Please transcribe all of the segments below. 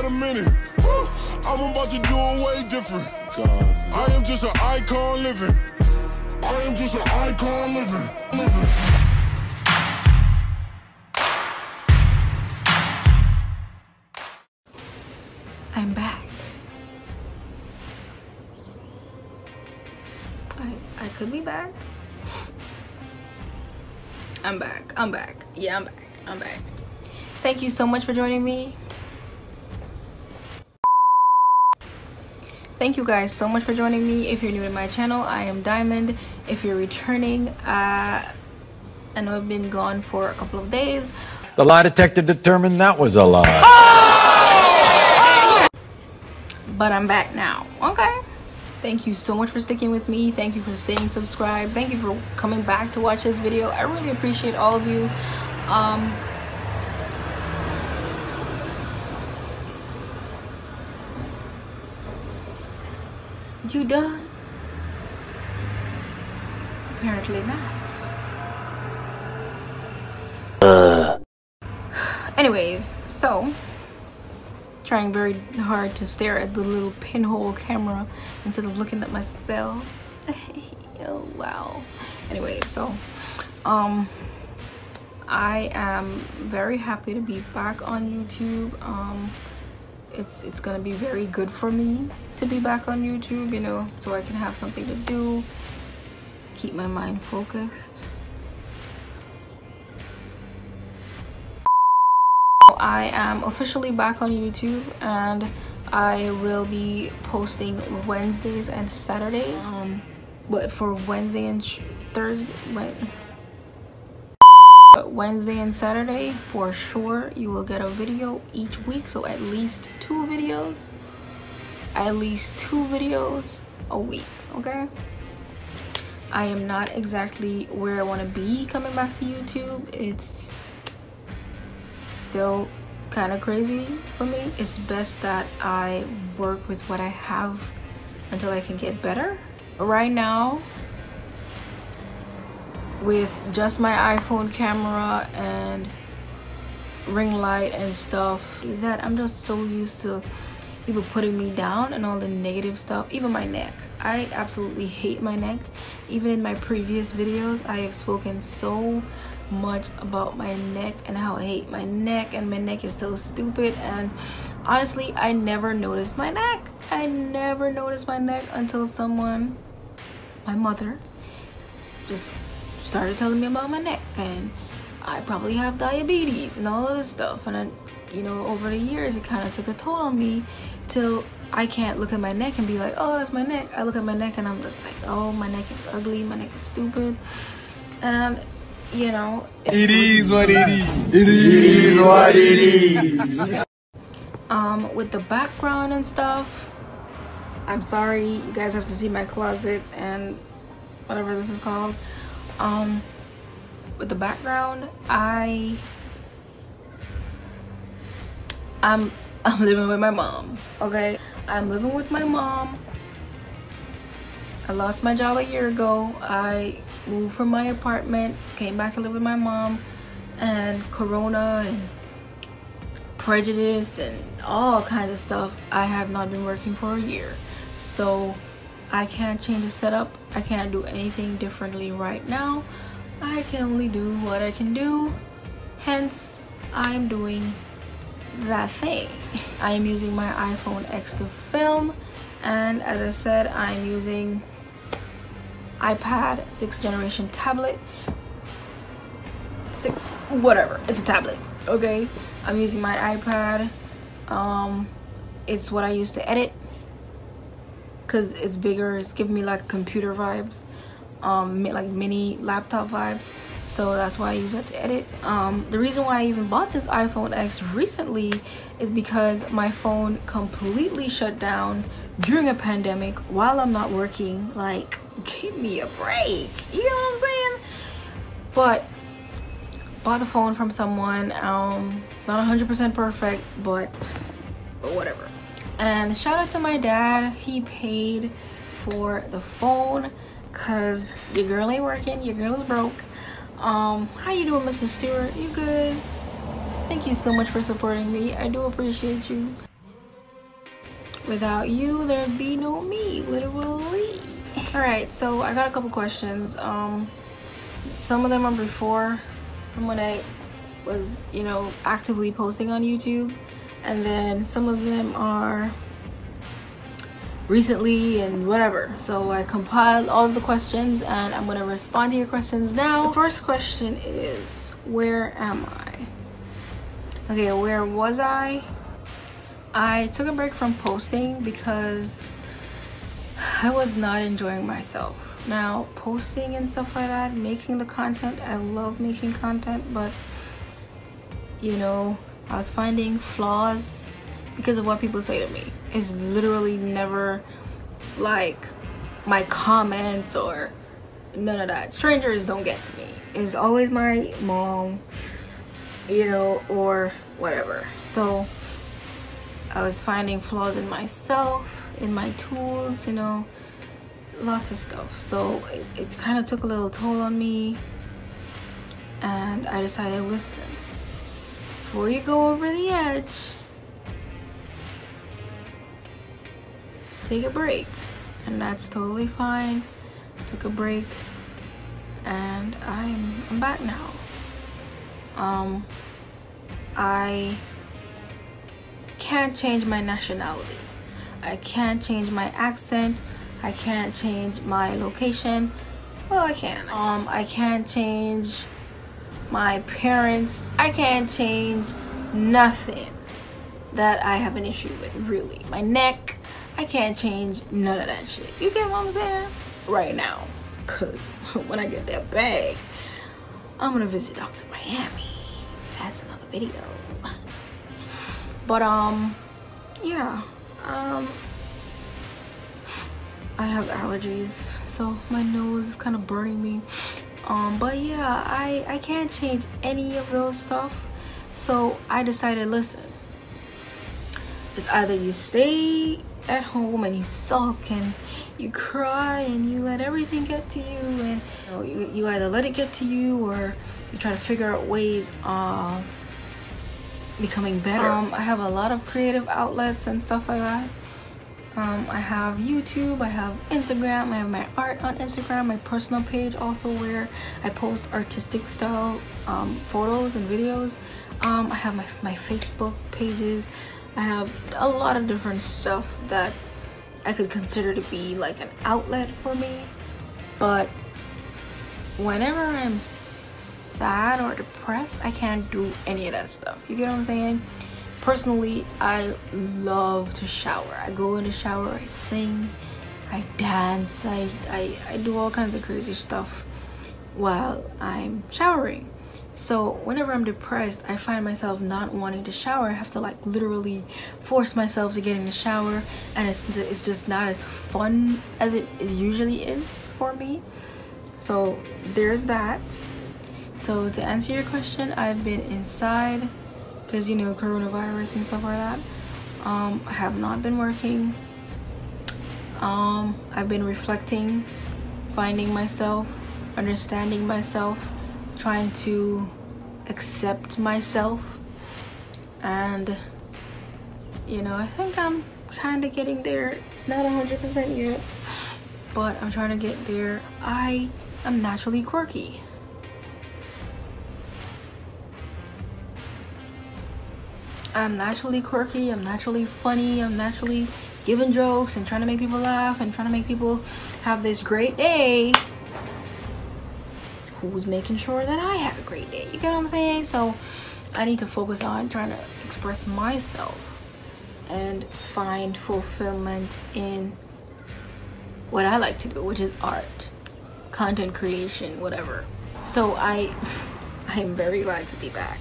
about a minute. Woo. I'm about to do it way different. I am just an icon living. I am just an icon living. I'm back. I could be back. I'm back. Yeah, I'm back. Thank you so much for joining me. Thank you guys so much for joining me. If you're new to my channel, I am Diamond. If you're returning, I know I've been gone for a couple of days. The lie detector determined that was a lie. But I'm back now. Okay. Thank you so much for sticking with me. Thank you for staying subscribed. Thank you for coming back to watch this video. I really appreciate all of you. You done? Apparently not. Anyways, so trying very hard to stare at the little pinhole camera instead of looking at myself. Oh wow. Anyway, so I am very happy to be back on YouTube. It's gonna be very good for me to be back on YouTube, you know, so I can have something to do, keep my mind focused. I am officially back on YouTube and I will be posting Wednesdays and Saturdays. But for Wednesday and Wednesday and Saturday, for sure, you will get a video each week. So at least two videos a week, okay? I am not exactly where I want to be coming back to YouTube. It's still kind of crazy for me. It's best that I work with what I have until I can get better. Right now, with just my iPhone camera and ring light and stuff, that I'm just so used to people putting me down and all the negative stuff. Even my neck, I absolutely hate my neck. Even in my previous videos, I have spoken so much about my neck and how I hate my neck, and my neck is so stupid. And honestly, I never noticed my neck. I never noticed my neck until someone, my mother, just started telling me about my neck, and I probably have diabetes and all of this stuff. And then, you know, over the years it kind of took a toll on me till I can't look at my neck and be like, oh, that's my neck. I look at my neck and I'm just like, oh, my neck is ugly, my neck is stupid. And you know, it is what it is. It is what it is. With the background and stuff, I'm sorry, you guys have to see my closet and whatever this is called. With the background, I'm living with my mom, okay? I'm living with my mom. I lost my job a year ago. I moved from my apartment, came back to live with my mom, and Corona and prejudice and all kinds of stuff. I have not been working for a year, so I can't change the setup. I can't do anything differently right now. I can only do what I can do, hence I'm doing that thing. I am using my iPhone X to film, and as I said, I'm using iPad 6th generation tablet. Whatever, it's a tablet, okay? I'm using my iPad. It's what I use to edit because it's bigger. It's giving me like computer vibes, like mini laptop vibes. So that's why I use that to edit. The reason why I even bought this iPhone X recently is because my phone completely shut down during a pandemic while I'm not working. Like, give me a break, you know what I'm saying? But bought the phone from someone. It's not 100% perfect, but whatever. And shout out to my dad, he paid for the phone because your girl ain't working, your girl is broke. How you doing, Mr. Stewart? You good? Thank you so much for supporting me. I do appreciate you. Without you, there'd be no me, literally. All right, so I got a couple questions. Some of them are before, from when I was, you know, actively posting on YouTube, and then some of them are recently and whatever. So I compiled all of the questions and I'm gonna respond to your questions now. The first question is, where am I? Okay, where was I? I took a break from posting because I was not enjoying myself. Now, posting and stuff like that, making the content, I love making content, but you know, I was finding flaws because of what people say to me. It's literally never like my comments or none of that. Strangers don't get to me. It's always my mom, you know, or whatever. So I was finding flaws in myself, in my tools, you know, lots of stuff. So it kind of took a little toll on me, and I decided, listen, before you go over the edge, take a break. And that's totally fine. Took a break and I'm back now. I can't change my nationality. I can't change my accent. I can't change my location. Well, I can. I can't change my parents. I can't change nothing that I have an issue with, really. My neck, I can't change none of that shit. You get what I'm saying? Right now. Cause when I get that bag, I'm gonna visit Dr. Miami. That's another video. But yeah. I have allergies, so my nose is kind of burning me. But yeah, I can't change any of those stuff. So I decided, listen, it's either you stay at home and you sulk and you cry and you let everything get to you, and you know, you either let it get to you or you try to figure out ways of becoming better. I have a lot of creative outlets and stuff like that. I have YouTube, I have Instagram, I have my art on Instagram, my personal page also where I post artistic style photos and videos. I have my Facebook pages. I have a lot of different stuff that I could consider to be like an outlet for me. But whenever I'm sad or depressed, I can't do any of that stuff. You get what I'm saying? Personally, I love to shower. I go in the shower, I sing, I dance, I do all kinds of crazy stuff while I'm showering. So whenever I'm depressed, I find myself not wanting to shower. I have to like literally force myself to get in the shower, and it's just not as fun as it usually is for me. So there's that. So to answer your question, I've been inside because, you know, coronavirus and stuff like that. I have not been working. I've been reflecting, finding myself, understanding myself, trying to accept myself, and you know, I think I'm kind of getting there. Not 100% yet, but I'm trying to get there. I am naturally quirky. I'm naturally quirky, I'm naturally funny, I'm naturally giving jokes and trying to make people laugh and trying to make people have this great day. Who's making sure that I have a great day? You get what I'm saying? So I need to focus on trying to express myself and find fulfillment in what I like to do, which is art, content creation, whatever. So I'm very glad to be back.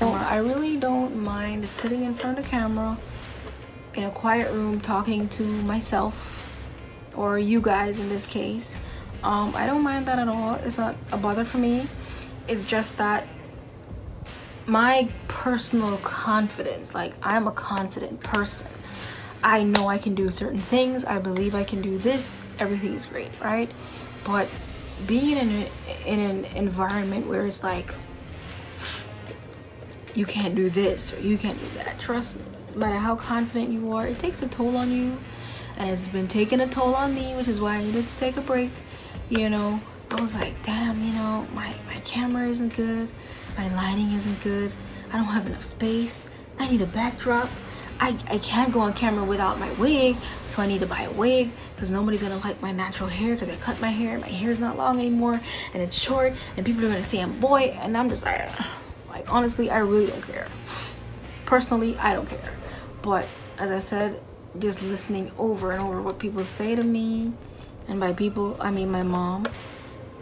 I really don't mind sitting in front of the camera in a quiet room talking to myself, or you guys in this case. I don't mind that at all. It's not a bother for me. It's just that my personal confidence, like, I'm a confident person. I know I can do certain things. I believe I can do this. Everything is great, right? But being in an environment where it's like, you can't do this or you can't do that, trust me, no matter how confident you are, it takes a toll on you. And it's been taking a toll on me, which is why I needed to take a break. You know, I was like, damn, you know, my camera isn't good, my lighting isn't good, I don't have enough space, I need a backdrop, I can't go on camera without my wig, so I need to buy a wig because nobody's gonna like my natural hair because I cut my hair is not long anymore and it's short and people are gonna say I'm boy, and I'm just like honestly, I really don't care. Personally, I don't care. But as I said, just listening over and over what people say to me, and by people I mean my mom,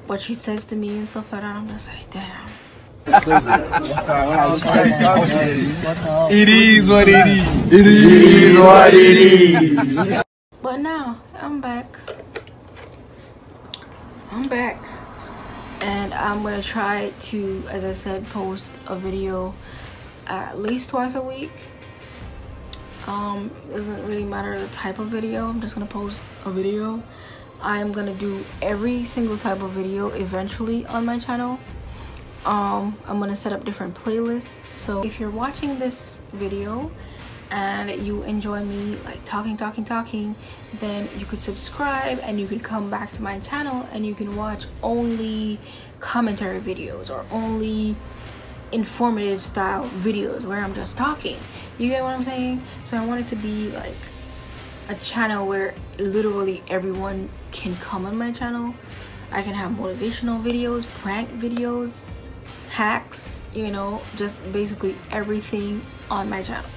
what she says to me and stuff like that, I'm just like, damn. It is what it is. It is what it is. But now I'm back. And I'm gonna try to, as I said, post a video at least twice a week. Doesn't really matter the type of video, I'm just gonna post a video. I am gonna do every single type of video eventually on my channel. I'm gonna set up different playlists, so if you're watching this video and you enjoy me like talking, then you could subscribe and you could come back to my channel and you can watch only commentary videos or only informative style videos where I'm just talking. You get what I'm saying? So I want it to be like a channel where literally everyone can come on my channel. I can have motivational videos, prank videos, hacks, you know, just basically everything on my channel.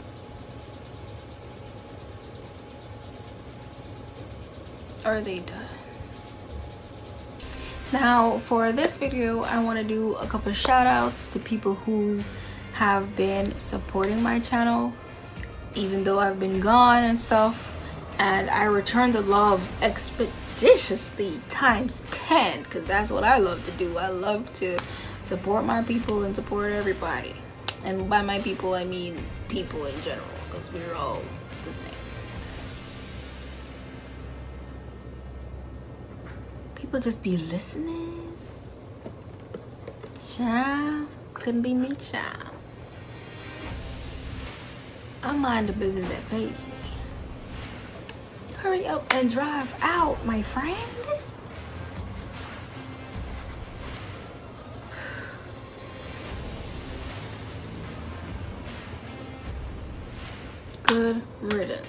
Are they done? Now for this video, I want to do a couple shout outs to people who have been supporting my channel even though I've been gone and stuff, and I return the love expeditiously times 10 because that's what I love to do. I love to support my people and support everybody, and by my people I mean people in general because we're all the same. People just be listening. Child, couldn't be me, child. I mind the business that pays me. Hurry up and drive out, my friend. Good riddance.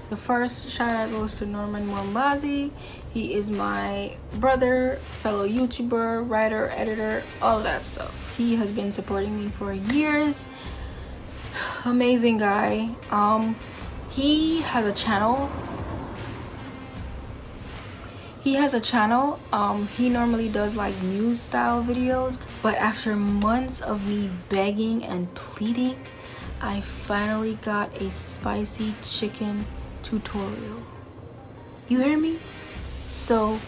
The first shout out goes to Norman Mwambazi. He is my brother, fellow YouTuber, writer, editor, all that stuff. He has been supporting me for years. Amazing guy. He has a channel. He normally does like news style videos, but after months of me begging and pleading, I finally got a spicy chicken tutorial. You hear me? So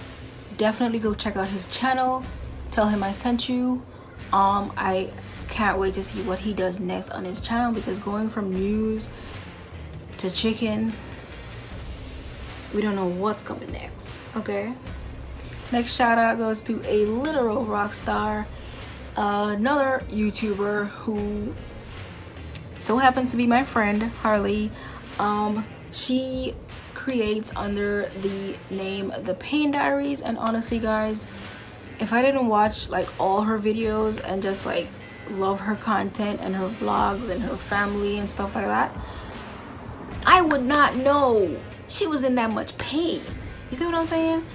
definitely go check out his channel. Tell him I sent you. I can't wait to see what he does next on his channel, because going from news to chicken, we don't know what's coming next. Okay, next shout out goes to a literal rock star, another YouTuber who so happens to be my friend, Harley. She creates under the name The Pain Diaries, and honestly guys, if I didn't watch like all her videos and just like love her content and her vlogs and her family and stuff like that, I would not know she was in that much pain. You get what I'm saying?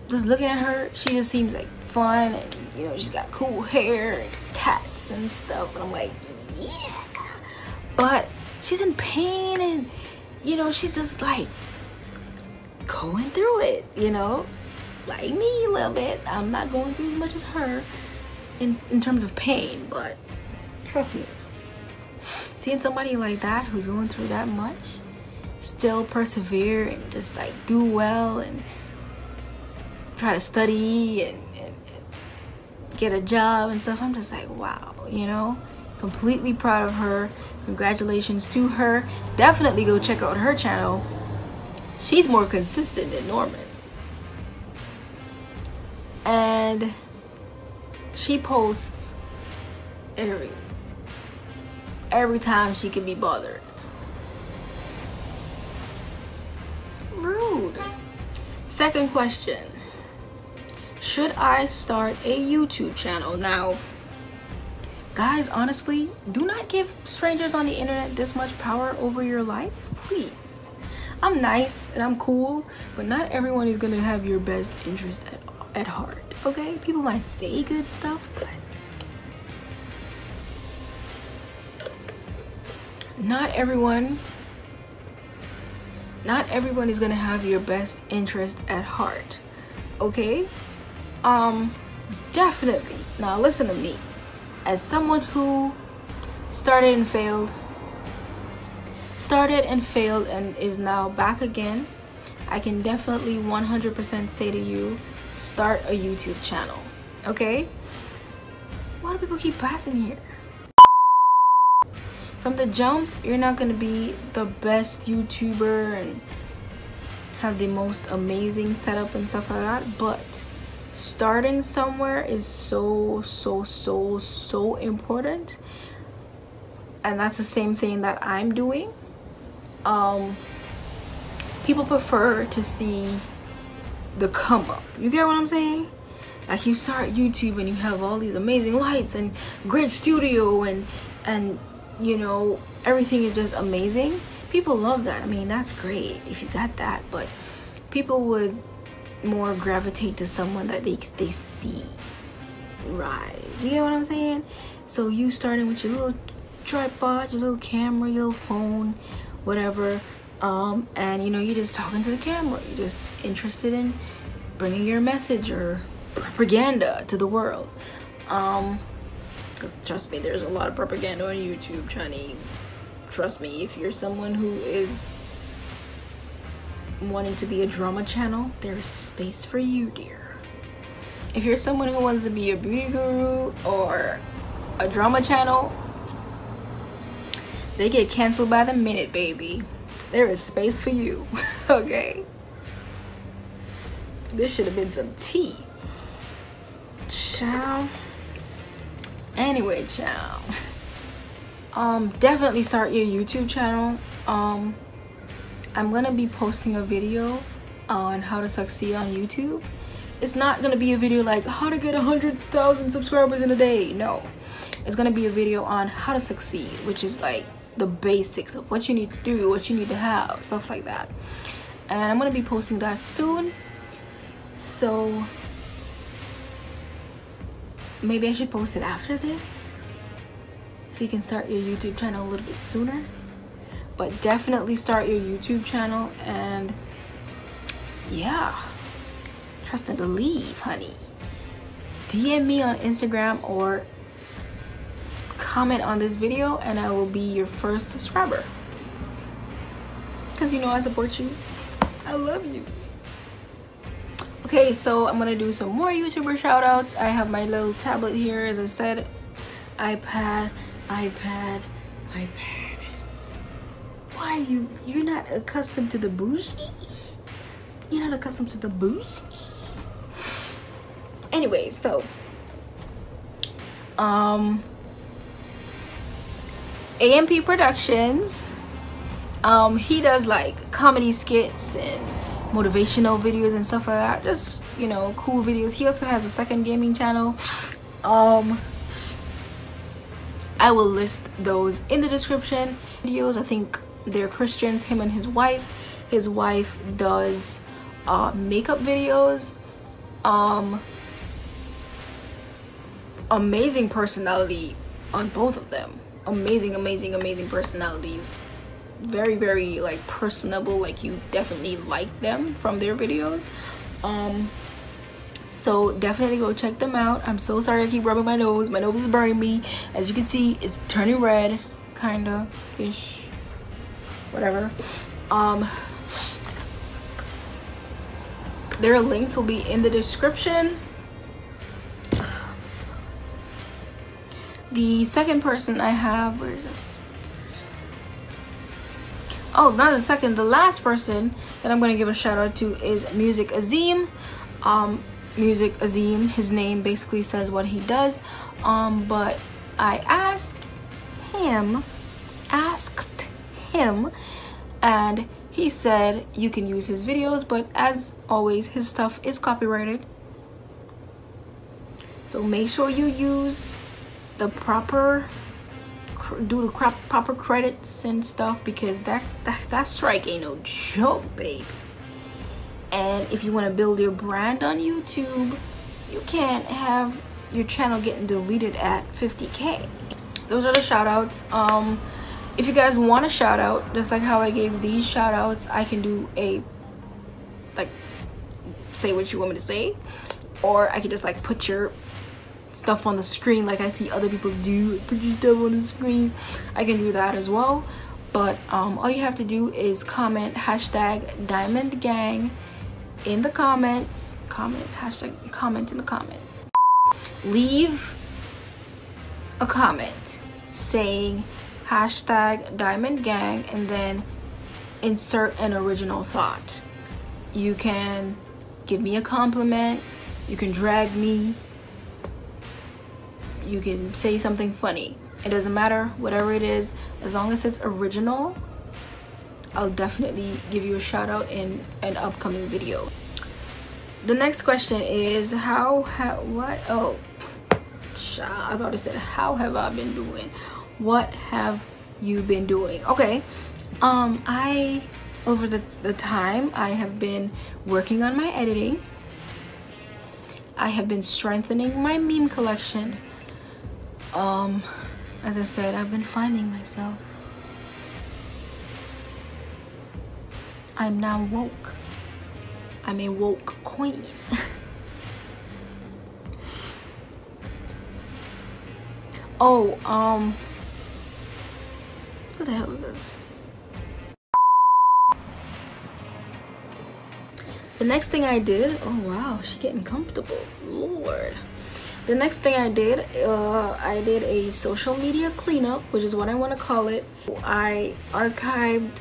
Just looking at her, she just seems like fun, and you know, she's got cool hair and tats and stuff, and I'm like, yeah. But she's in pain, and you know, she's just like going through it, you know, like me a little bit. I'm not going through as much as her in terms of pain, but trust me, seeing somebody like that who's going through that much still persevere and just like do well and try to study and get a job and stuff, I'm just like, wow, you know, completely proud of her. Congratulations to her. Definitely go check out her channel. She's more consistent than Norman. And She posts every time she can be bothered. Rude. Second question. Should I start a YouTube channel? Now, guys, honestly, do not give strangers on the internet this much power over your life, please. I'm nice and I'm cool, but not everyone is gonna have your best interest at heart, okay? People might say good stuff, but not everyone is gonna have your best interest at heart, okay? Definitely. Now listen to me. As someone who started and failed and is now back again, I can definitely 100% say to you, start a YouTube channel, okay? Why do people keep passing here? From the jump, you're not gonna be the best YouTuber and have the most amazing setup and stuff like that, but starting somewhere is so important. And that's the same thing that I'm doing. People prefer to see the come up. You get what I'm saying? Like, you start YouTube and you have all these amazing lights and great studio and you know, everything is just amazing. People love that. I mean, that's great if you got that, but people would more gravitate to someone that they see rise. You get what I'm saying? So you starting with your little tripod, your little camera, your little phone, whatever, and you know, you're just talking to the camera. You're just interested in bringing your message or propaganda to the world. Because trust me, there's a lot of propaganda on YouTube trying to, trust me, if you're someone who is wanting to be a drama channel, there is space for you, dear. If you're someone who wants to be a beauty guru or a drama channel, they get canceled by the minute, baby. There is space for you. Okay, this should have been some tea, child. Anyway, child, definitely start your YouTube channel. I'm gonna be posting a video on how to succeed on YouTube. It's not gonna be a video like how to get 100,000 subscribers in a day. No, it's gonna be a video on how to succeed, which is like the basics of what you need to do, what you need to have, stuff like that. And I'm gonna be posting that soon, so maybe I should post it after this so you can start your YouTube channel a little bit sooner. But definitely start your YouTube channel, and yeah, trust and believe, honey. DM me on Instagram or comment on this video and I will be your first subscriber, because you know I support you. I love you. Okay, so I'm gonna do some more YouTuber shout outs. I have my little tablet here, as I said. iPad. Why you're not accustomed to the bougie? You're not accustomed to the bougie? Anyway, so AMP Productions, he does like comedy skits and motivational videos and stuff like that, just, you know, cool videos. He also has a second gaming channel. I will list those in the description. Videos, I think they're Christians, him and his wife. His wife does makeup videos. Amazing personality on both of them. Amazing personalities. Very like personable, like you definitely like them from their videos. So definitely go check them out. I'm so sorry I keep rubbing my nose is burning me. As you can see, it's turning red, kinda ish, whatever. Their links will be in the description. The second person I have, where is this? Oh, not the second, the last person that I'm gonna give a shout out to is Music Azim. Music Azim. His name basically says what he does. But I asked him, and he said you can use his videos, but as always, his stuff is copyrighted. So make sure you use the proper credits and stuff, because that strike ain't no joke, baby. And if you want to build your brand on YouTube, you can't have your channel getting deleted at 50K. Those are the shout outs. If you guys want a shout out, just like how I gave these shout outs, I can do a, like, say what you want me to say, or I can just like put your stuff on the screen like I see other people do. Put your stuff on the screen. I can do that as well. But all you have to do is comment hashtag Diamond Gang in the comments. Comment in the comments. Leave a comment saying hashtag Diamond Gang and then insert an original thought. You can give me a compliment, you can drag me, you can say something funny. It doesn't matter, whatever it is, as long as it's original, I'll definitely give you a shout out in an upcoming video. The next question is I thought it said how have I been doing? What have you been doing? Okay, over the time I have been working on my editing. I have been strengthening my meme collection. As I said, I've been finding myself. I'm now woke. I'm a woke queen. Oh, what the hell is this? The next thing I did, oh wow, she's getting comfortable, Lord. The next thing I did a social media cleanup, which is what I want to call it. I archived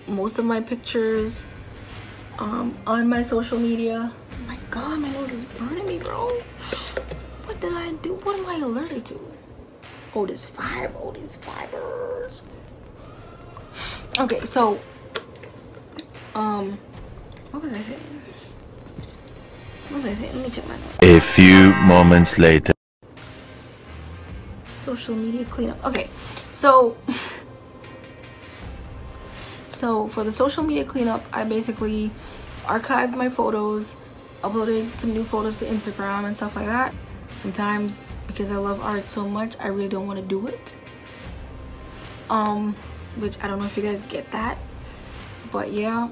most of my pictures on my social media. Oh my god, my nose is burning me, bro. What did I do? What am I allergic to? Oh, these fibers. Okay, so what was I saying? Let me check my notes. A few moments later. Social media cleanup. Okay, so for the social media cleanup, I basically archived my photos, uploaded some new photos to Instagram and stuff like that. Sometimes, because I love art so much, I really don't want to do it. Which I don't know if you guys get that. But yeah,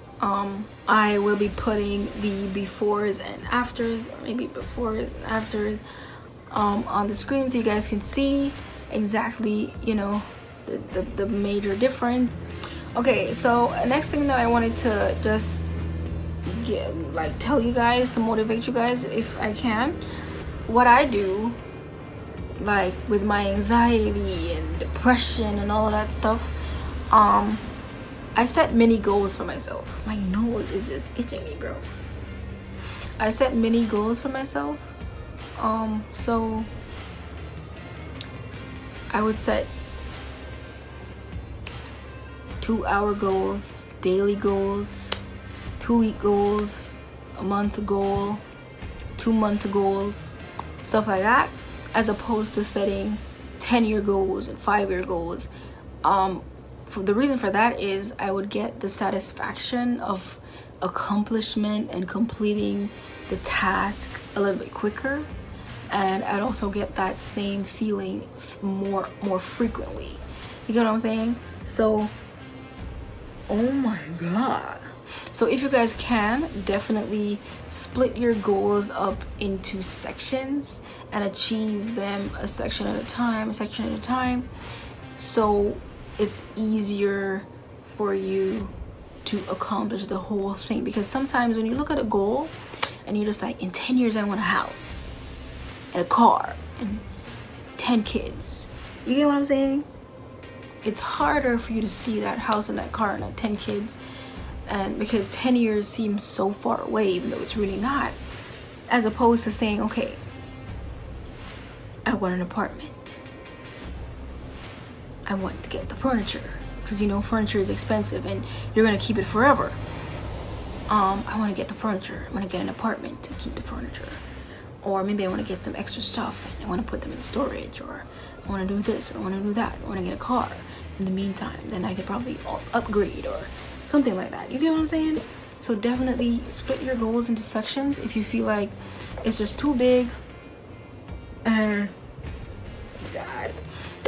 I will be putting the befores and afters, or maybe befores and afters, on the screen so you guys can see exactly, you know, the major difference. Okay, so next thing that I wanted to just tell you guys, to motivate you guys if I can, what I do, like with my anxiety and depression and all of that stuff, I set mini goals for myself. My nose is just itching me, bro. I set mini goals for myself. So I would set 2-hour goals, daily goals, 2-week goals, a month goal, 2-month goals, stuff like that, as opposed to setting 10-year goals and 5-year goals. The reason for that is I would get the satisfaction of accomplishment and completing the task a little bit quicker, and I'd also get that same feeling more frequently. You get what I'm saying? So, oh my god. So if you guys can, definitely split your goals up into sections and achieve them a section at a time, so it's easier for you to accomplish the whole thing. Because sometimes when you look at a goal and you're just like, in 10 years I want a house and a car and 10 kids, you get what I'm saying? It's harder for you to see that house and that car and that 10 kids, and because 10 years seems so far away, even though it's really not. as opposed to saying, okay, I want an apartment, I want to get the furniture, because you know furniture is expensive and you're gonna keep it forever. I want to get the furniture, I want to get an apartment to keep the furniture, or maybe I want to get some extra stuff and I want to put them in storage, or I want to do this, or I want to do that, I want to get a car in the meantime, then I could probably upgrade or something like that. You get what I'm saying? So definitely split your goals into sections if you feel like it's just too big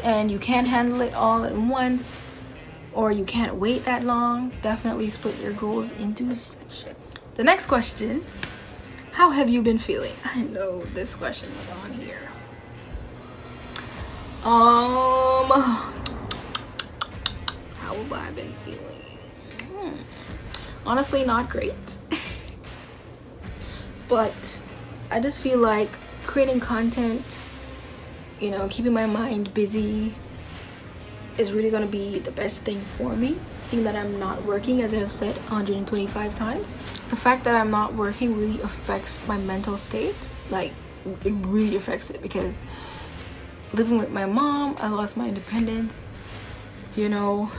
and you can't handle it all at once, or you can't wait that long. Definitely split your goals into sections. The next question, how have you been feeling? I know this question was on here. How have I been feeling? Honestly, not great. But I just feel like creating content, you know, keeping my mind busy is really gonna be the best thing for me, seeing that I'm not working, as I have said 125 times. The fact that I'm not working really affects my mental state. Like, it really affects it, because living with my mom, I lost my independence. You know,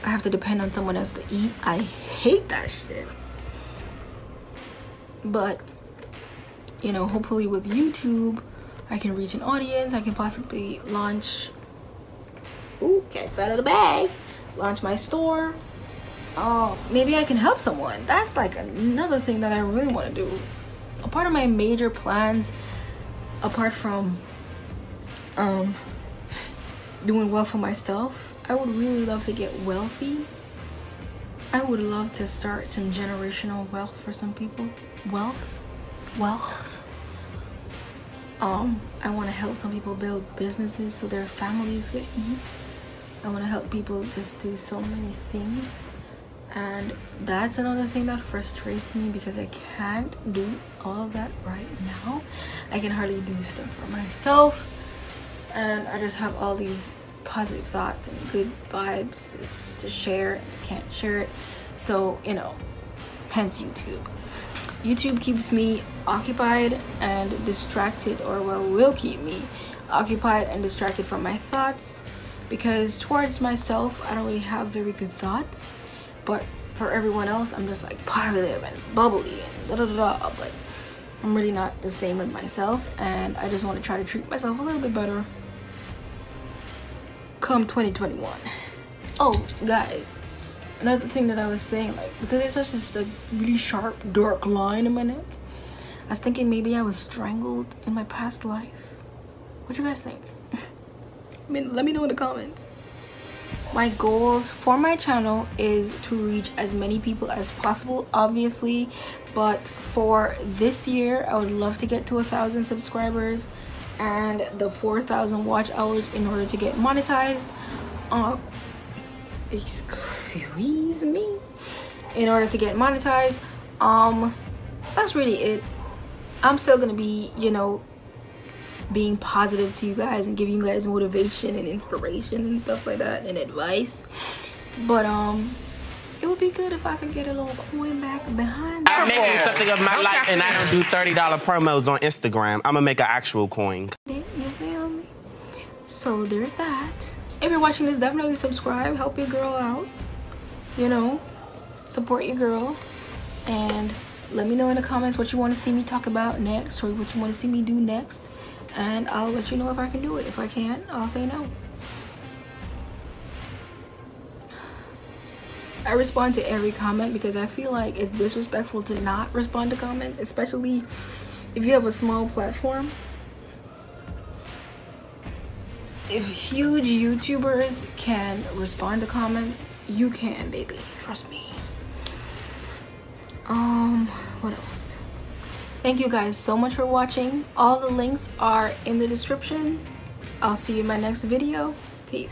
I have to depend on someone else to eat. I hate that shit. But, you know, hopefully with YouTube, I can reach an audience. I can possibly launch, ooh, cats out of the bag, launch my store. Maybe I can help someone. That's like another thing that I really want to do. A part of my major plans, apart from doing well for myself, I would really love to get wealthy. I would love to start some generational wealth for some people. Wealth. I want to help some people build businesses so their families could eat. I want to help people just do so many things. And that's another thing that frustrates me, because I can't do all of that right now. I can hardly do stuff for myself, and I just have all these positive thoughts and good vibes to share. I can't share it, so you know, hence YouTube keeps me occupied and distracted, or well, will keep me occupied and distracted from my thoughts, because towards myself I don't really have very good thoughts, but for everyone else I'm just like positive and bubbly and da-da-da-da. But I'm really not the same with myself, and I just want to try to treat myself a little bit better come 2021. Oh guys, another thing that I was saying, like, because there's such this like really sharp dark line in my neck, I was thinking maybe I was strangled in my past life. What do you guys think? I mean, let me know in the comments. My goals for my channel is to reach as many people as possible, obviously, but for this year I would love to get to 1,000 subscribers and the 4,000 watch hours in order to get monetized. Excuse me. In order to get monetized, that's really it. I'm still gonna be, you know, being positive to you guys and giving you guys motivation and inspiration and stuff like that, and advice. But it would be good if I could get a little coin back behind that. I'm making something of my life, and I don't do $30 promos on Instagram. I'm gonna make an actual coin. You feel me? So there's that. If you're watching this, definitely subscribe. Help your girl out. You know, support your girl. And let me know in the comments what you want to see me talk about next, or what you want to see me do next. And I'll let you know if I can do it. If I can't, I'll say no. I respond to every comment because I feel like it's disrespectful to not respond to comments, especially if you have a small platform. If huge YouTubers can respond to comments, you can, baby. Trust me. What else? Thank you guys so much for watching. All the links are in the description. I'll see you in my next video. Peace.